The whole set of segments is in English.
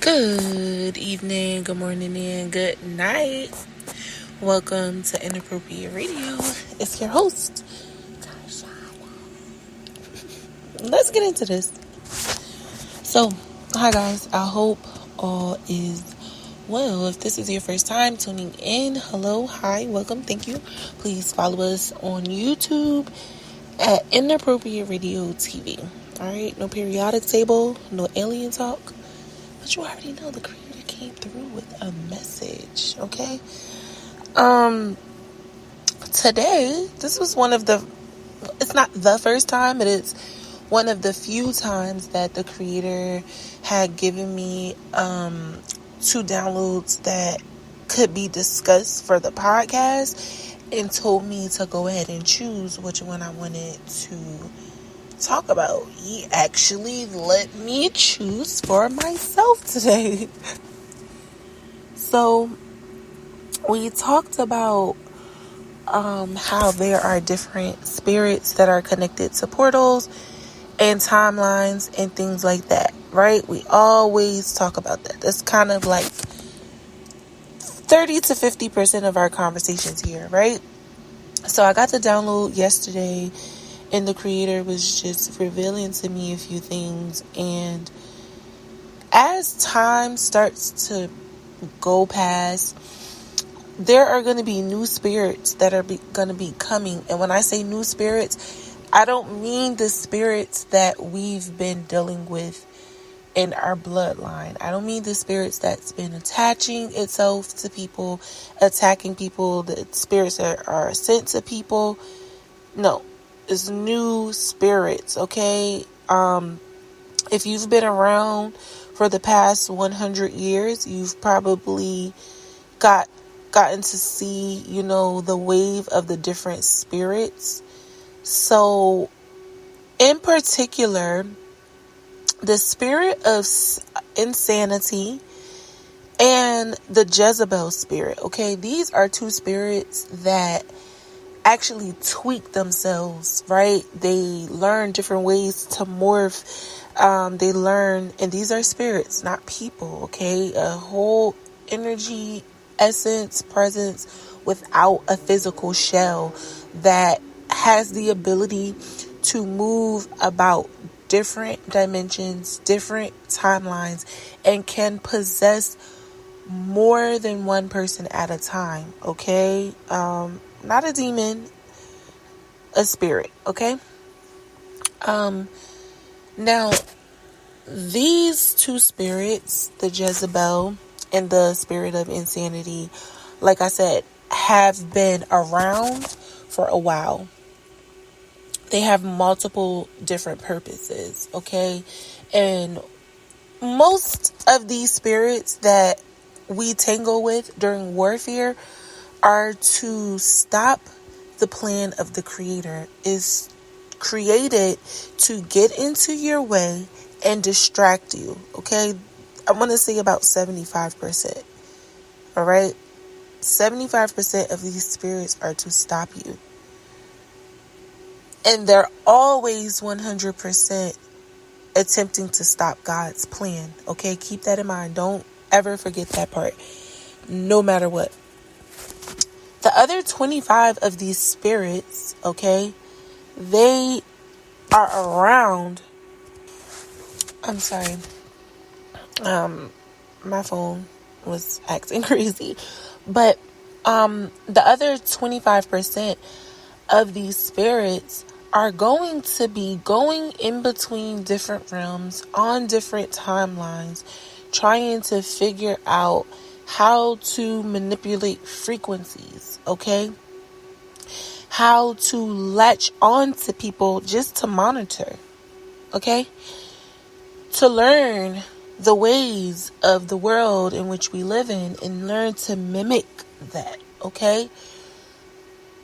Good evening, good morning, and good night. Welcome to Inappropriate Radio. It's your host. Let's get into this. So, hi guys. I hope all is well. If this is your first time tuning in, hello, hi, welcome, thank you. Please follow us on YouTube at Inappropriate Radio TV. Alright, no periodic table, no alien talk. But you already know the creator came through with a message, okay? Today, this was it's not the first time, but it's one of the few times that the creator had given me, 2 downloads that could be discussed for the podcast and told me to go ahead and choose which one I wanted to talk about. He actually let me choose for myself today. So we talked about how there are different spirits that are connected to portals and timelines and things like that, right? We always talk about that. That's kind of like 30 to 50% of our conversations here, right? So I got the download yesterday, and the creator was just revealing to me a few things. And as time starts to go past, there are going to be new spirits that are going to be coming. And when I say new spirits, I don't mean the spirits that we've been dealing with in our bloodline. I don't mean the spirits that's been attaching itself to people, attacking people, the spirits that are sent to people. No, it's new spirits, okay? If you've been around for the past 100 years, you've probably gotten to see, the wave of the different spirits. So, in particular, the spirit of insanity and the Jezebel spirit, okay? These are 2 spirits that actually tweak themselves, right? They learn different ways to morph. They learn, and these are spirits, not people, okay? A whole energy, essence, presence without a physical shell that has the ability to move about different dimensions, different timelines, and can possess more than one person at a time, okay? Not a demon, a spirit, okay? Now, these 2 spirits, the Jezebel and the spirit of insanity, like I said, have been around for a while. They have multiple different purposes, okay? And most of these spirits that we tangle with during warfare are to stop the plan of the creator. Is created to get into your way and distract you, okay? I want to say about 75%, all right? 75% of these spirits are to stop you. And they're always 100% attempting to stop God's plan, okay? Keep that in mind. Don't ever forget that part, no matter what. The other 25 of these spirits, okay, they are around. I'm sorry. My phone was acting crazy. But the other 25% of these spirits are going to be going in between different realms on different timelines, trying to figure out how to manipulate frequencies, okay? How to latch on to people just to monitor, okay? To learn the ways of the world in which we live in and learn to mimic that, okay?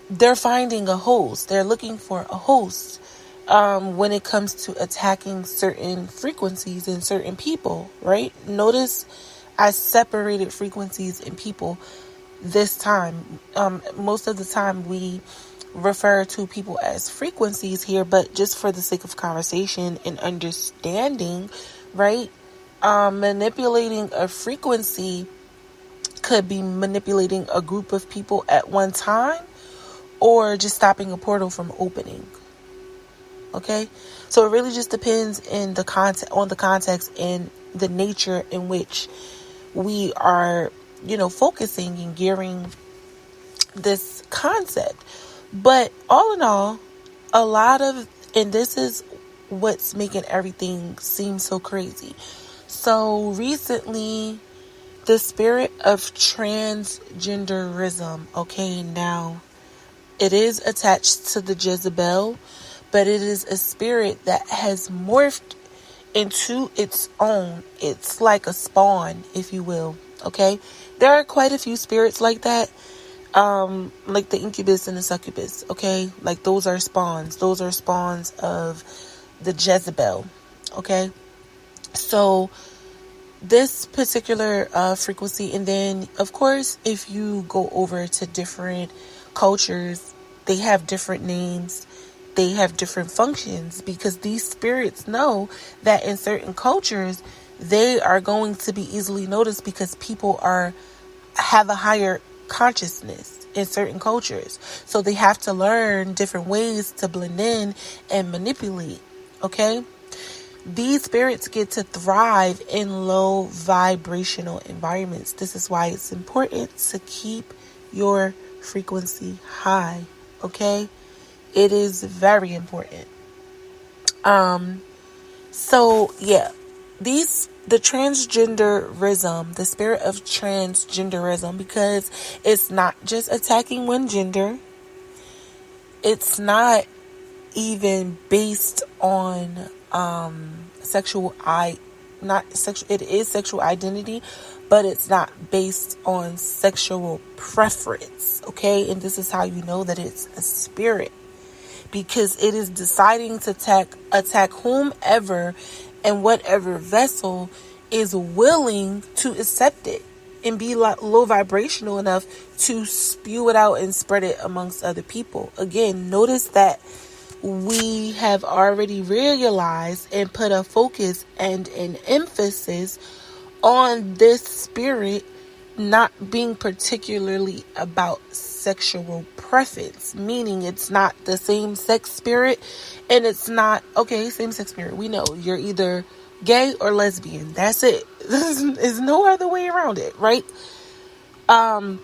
They're finding a host. They're looking for a host when it comes to attacking certain frequencies and certain people, right? Notice I separated frequencies and people this time. Most of the time we refer to people as frequencies here, but just for the sake of conversation and understanding, right? manipulating a frequency could be manipulating a group of people at one time, or just stopping a portal from opening. Okay, so it really just depends in the context and the nature in which we are, focusing and gearing this concept. But all in all, and this is what's making everything seem so crazy. So recently, the spirit of transgenderism, okay, now it is attached to the Jezebel, but it is a spirit that has morphed into its own. It's like a spawn, if you will, okay? There are quite a few spirits like that, like the incubus and the succubus, okay? Like those are spawns. Those are spawns of the Jezebel, okay? So this particular frequency, and then of course if you go over to different cultures, they have different names, they have different functions, because these spirits know that in certain cultures they are going to be easily noticed because people have a higher consciousness in certain cultures, so they have to learn different ways to blend in and manipulate, okay? These spirits get to thrive in low vibrational environments. This is why it's important to keep your frequency high, okay? It is very important. So yeah, the transgenderism, the spirit of transgenderism, because it's not just attacking one gender. It's not even based on it is sexual identity, but it's not based on sexual preference, okay? And this is how you know that it's a spirit, because it is deciding to attack whomever and whatever vessel is willing to accept it and be low vibrational enough to spew it out and spread it amongst other people. Again, notice that we have already realized and put a focus and an emphasis on this spirit not being particularly about sexual preference, meaning it's not the same sex spirit, and it's not, okay, same sex spirit. We know you're either gay or lesbian. That's it. There's no other way around it, right? Or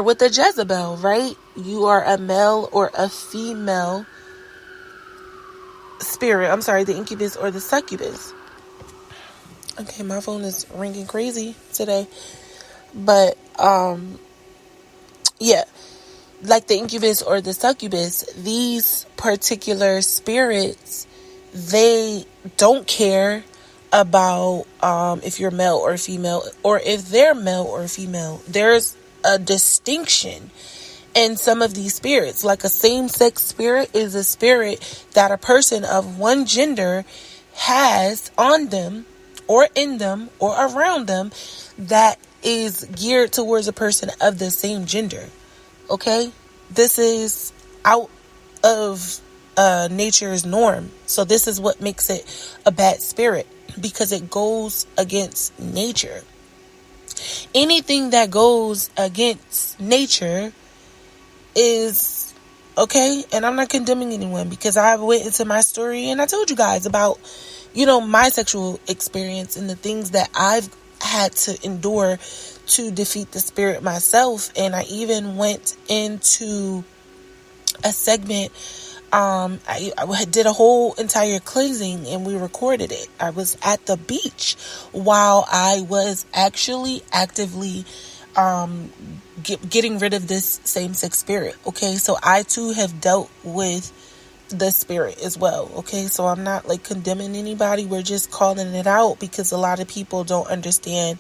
with the Jezebel, right? You are a male or a female spirit. I'm sorry, the incubus or the succubus. Okay, my phone is ringing crazy today. But, yeah, like the incubus or the succubus, these particular spirits, they don't care about if you're male or female, or if they're male or female. There's a distinction in some of these spirits. Like a same-sex spirit is a spirit that a person of one gender has on them or in them or around them that is geared towards a person of the same gender. Okay? This is out of nature's norm. So this is what makes it a bad spirit, because it goes against nature. Anything that goes against nature is okay. And I'm not condemning anyone, because I went into my story and I told you guys about, my sexual experience and the things that I've had to endure to defeat the spirit myself. And I even went into a segment. I did a whole entire cleansing and we recorded it. I was at the beach while I was actually actively getting rid of this same-sex spirit. Okay, so I too have dealt with the spirit as well. Okay, so I'm not condemning anybody. We're just calling it out because a lot of people don't understand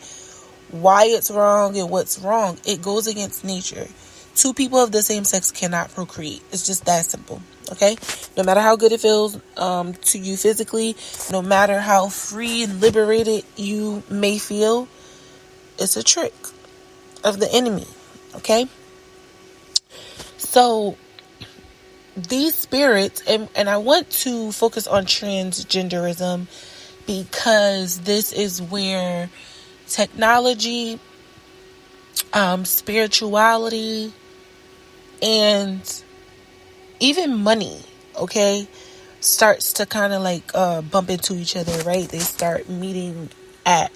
why it's wrong and what's wrong. It goes against nature. Two people of the same sex cannot procreate. It's just that simple. Okay, no matter how good it feels to you physically, no matter how free and liberated you may feel, it's a trick of the enemy. Okay, so these spirits, and I want to focus on transgenderism because this is where technology, spirituality, and even money, okay, starts to kind of like bump into each other, right? They start meeting at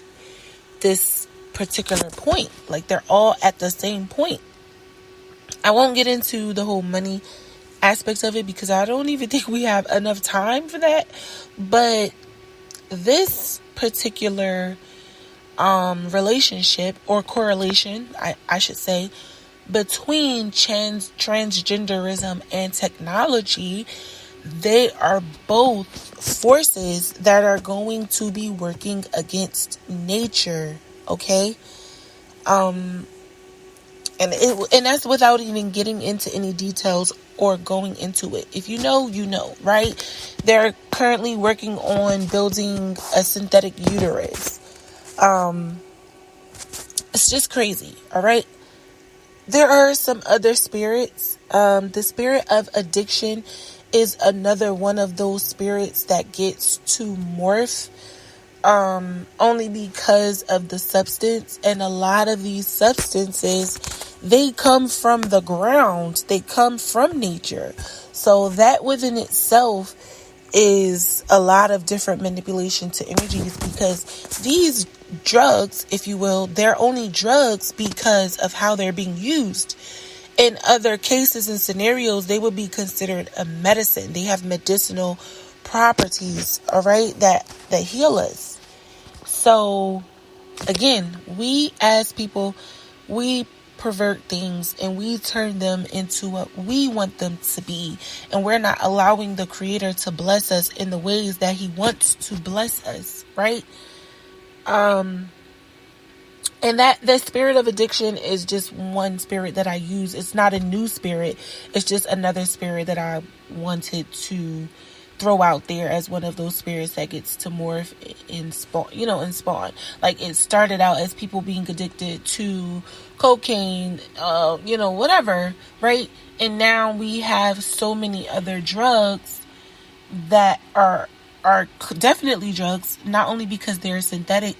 this particular point. Like, they're all at the same point. I won't get into the whole money aspects of it because I don't even think we have enough time for that. But this particular relationship or correlation, I should say, between transgenderism and technology, they are both forces that are going to be working against nature, okay? And that's without even getting into any details or going into it. If you know, you know, right? They're currently working on building a synthetic uterus. It's just crazy, all right? There are some other spirits. The spirit of addiction is another one of those spirits that gets to morph only because of the substance. And a lot of these substances, they come from the ground. They come from nature. So that within itself is a lot of different manipulation to energies, because these drugs, if you will, they're only drugs because of how they're being used. In other cases and scenarios, they would be considered a medicine. They have medicinal properties, all right, that heal us. So again, we as people, we pervert things and we turn them into what we want them to be, and we're not allowing the Creator to bless us in the ways that He wants to bless us, right? And that the spirit of addiction is just one spirit that I use. It's not a new spirit. It's just another spirit that I wanted to throw out there as one of those spirits that gets to morph and spawn, Like, it started out as people being addicted to cocaine, whatever, right? And now we have so many other drugs that are definitely drugs, not only because they're synthetic,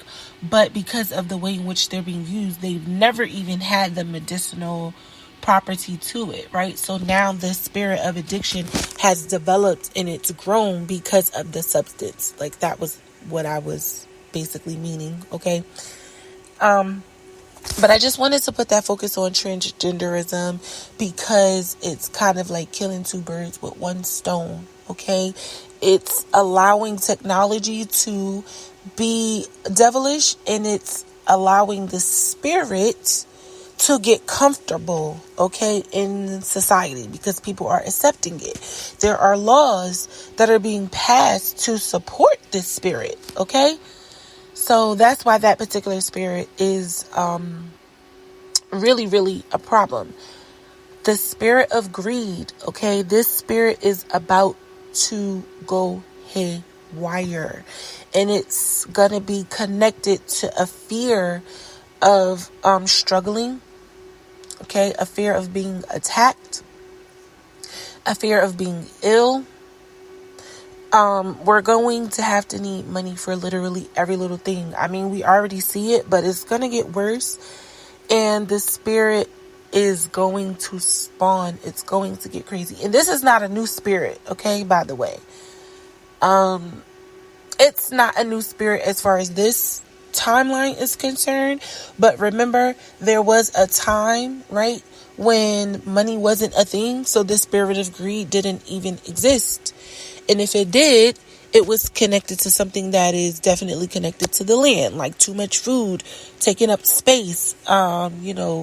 but because of the way in which they're being used. They've never even had the medicinal property to it, right? So now the spirit of addiction has developed and it's grown because of the substance. Like, that was what I was basically meaning, okay? But I just wanted to put that focus on transgenderism because it's kind of like killing two birds with one stone, okay? It's allowing technology to be devilish, and it's allowing the spirit to get comfortable, okay, in society, because people are accepting it. There are laws that are being passed to support this spirit, okay? So that's why that particular spirit is really, really a problem. The spirit of greed, okay, this spirit is about to go haywire, and it's gonna be connected to a fear of struggling, okay, a fear of being attacked, a fear of being ill. We're going to have to need money for literally every little thing. I mean, we already see it, but it's gonna get worse, and the spirit is going to spawn. It's going to get crazy. And this is not a new spirit, okay, by the way. It's not a new spirit as far as this timeline is concerned, but remember, there was a time, right, when money wasn't a thing, so the spirit of greed didn't even exist. And if it did, it was connected to something that is definitely connected to the land, like too much food, taking up space,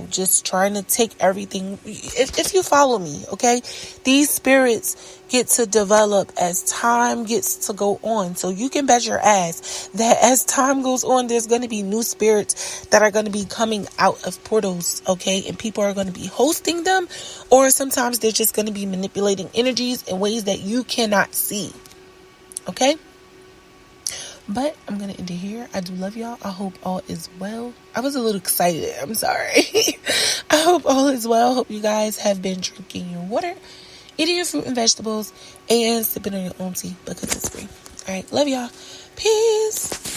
just trying to take everything. If you follow me, okay, these spirits get to develop as time gets to go on. So you can bet your ass that as time goes on, there's going to be new spirits that are going to be coming out of portals, okay, and people are going to be hosting them, or sometimes they're just going to be manipulating energies in ways that you cannot see. Okay, but I'm going to end it here. I do love y'all. I hope all is well. I was a little excited. I'm sorry. I hope all is well. Hope you guys have been drinking your water, eating your fruit and vegetables, and sipping on your own tea because it's free. All right, love y'all. Peace.